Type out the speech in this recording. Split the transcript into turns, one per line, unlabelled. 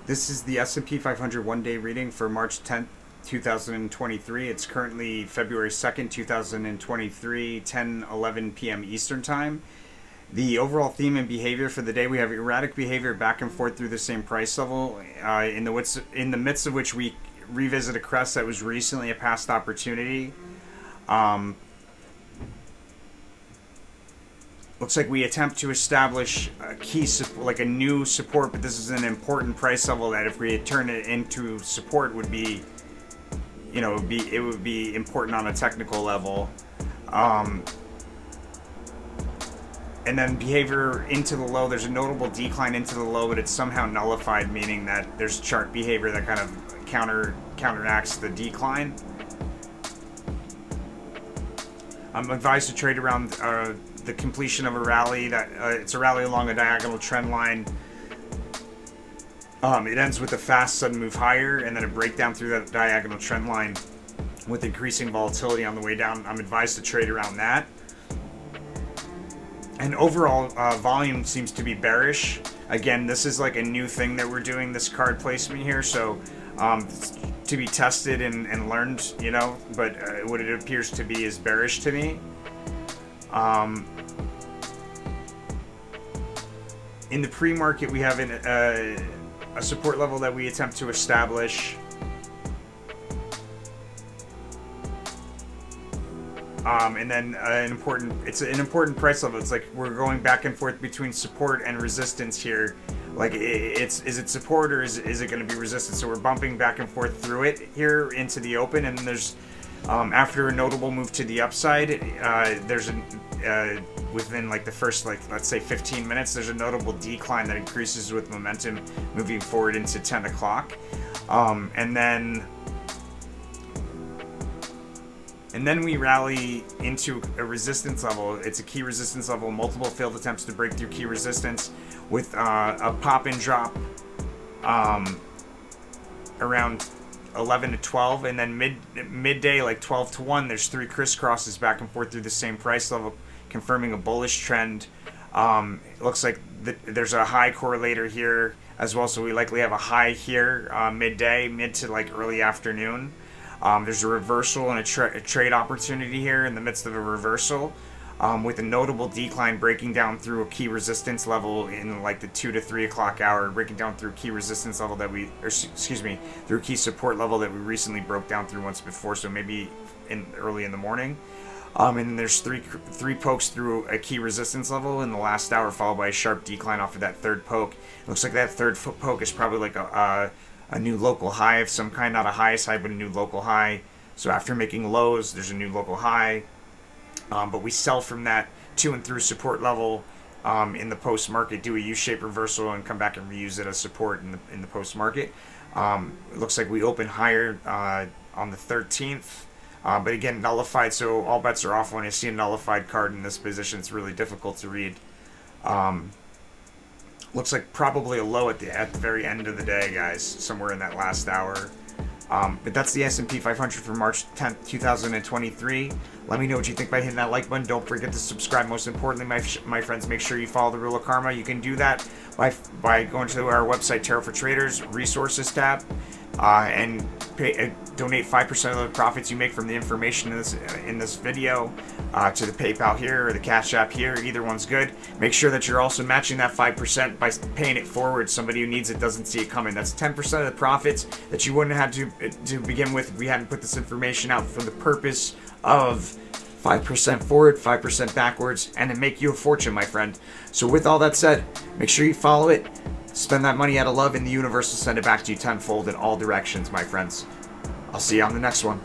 This is the S&P 500 one-day reading for March 10th, 2023. It's currently February 2nd, 2023, 10:11 p.m. Eastern Time. The overall theme and behavior for the day, we have erratic behavior back and forth through the same price level, in the midst of which we revisit a crest that was recently a past opportunity. Looks like we attempt to establish a key, like a new support, but this is an important price level that if we turn it into support would be, it would be important on a technical level. And then behavior into the low, there's a notable decline into the low, but it's somehow nullified, meaning that there's chart behavior that kind of counteracts the decline. I'm advised to trade around the completion of a rally. It's a rally along a diagonal trend line. It ends with a fast sudden move higher and then a breakdown through that diagonal trend line with increasing volatility on the way down. I'm advised to trade around that. And overall volume seems to be bearish. Again, this is like a new thing that we're doing, this card placement here, so to be tested and learned, but what it appears to be is bearish to me. In the pre-market, we have a support level that we attempt to establish. And then it's an important price level. It's like we're going back and forth between support and resistance here. Like is it support or is it going to be resistance? So we're bumping back and forth through it here into the open, and then there's after a notable move to the upside, there's within like the first, like, let's say 15 minutes, there's a notable decline that increases with momentum moving forward into 10 o'clock. And then we rally into a resistance level. It's a key resistance level. Multiple failed attempts to break through key resistance with a pop and drop around 11 to 12. And then midday, like 12 to 1, there's three crisscrosses back and forth through the same price level, confirming a bullish trend. It looks like there's a high correlator here as well. So we likely have a high here midday, mid to like early afternoon. There's a reversal and a trade opportunity here in the midst of a reversal, with a notable decline breaking down through a key resistance level in like the 2 to 3 o'clock hour, breaking down through a key resistance level through a key support level that we recently broke down through once before, so maybe early in the morning. And then there's three pokes through a key resistance level in the last hour, followed by a sharp decline off of that third poke. It looks like that third poke is probably like a new local high of some kind, not a highest high, but a new local high. So after making lows, there's a new local high. But we sell from that to and through support level in the post-market, do a U-shaped reversal, and come back and reuse it as support in the post-market. It looks like we open higher on the 13th. But again, nullified, so all bets are off when I see a nullified card in this position. It's really difficult to read. Looks like probably a low at the very end of the day, guys, somewhere in that last hour. But that's the S&P 500 for March 10th, 2023. Let me know what you think by hitting that like button. Don't forget to subscribe. Most importantly, my friends, make sure you follow the Rule of Karma. You can do that by going to our website, Tarot for Traders, Resources tab, and donate 5% of the profits you make from the information in this video to the PayPal here or the Cash App here. Either one's good. Make sure that you're also matching that 5% by paying it forward. Somebody who needs it doesn't see it coming. That's 10% of the profits that you wouldn't have to begin with if we hadn't put this information out for the purpose of 5% forward, 5% backwards, and to make you a fortune, my friend. So with all that said, make sure you follow it. Spend that money out of love, and the universe will send it back to you tenfold in all directions, my friends. I'll see you on the next one.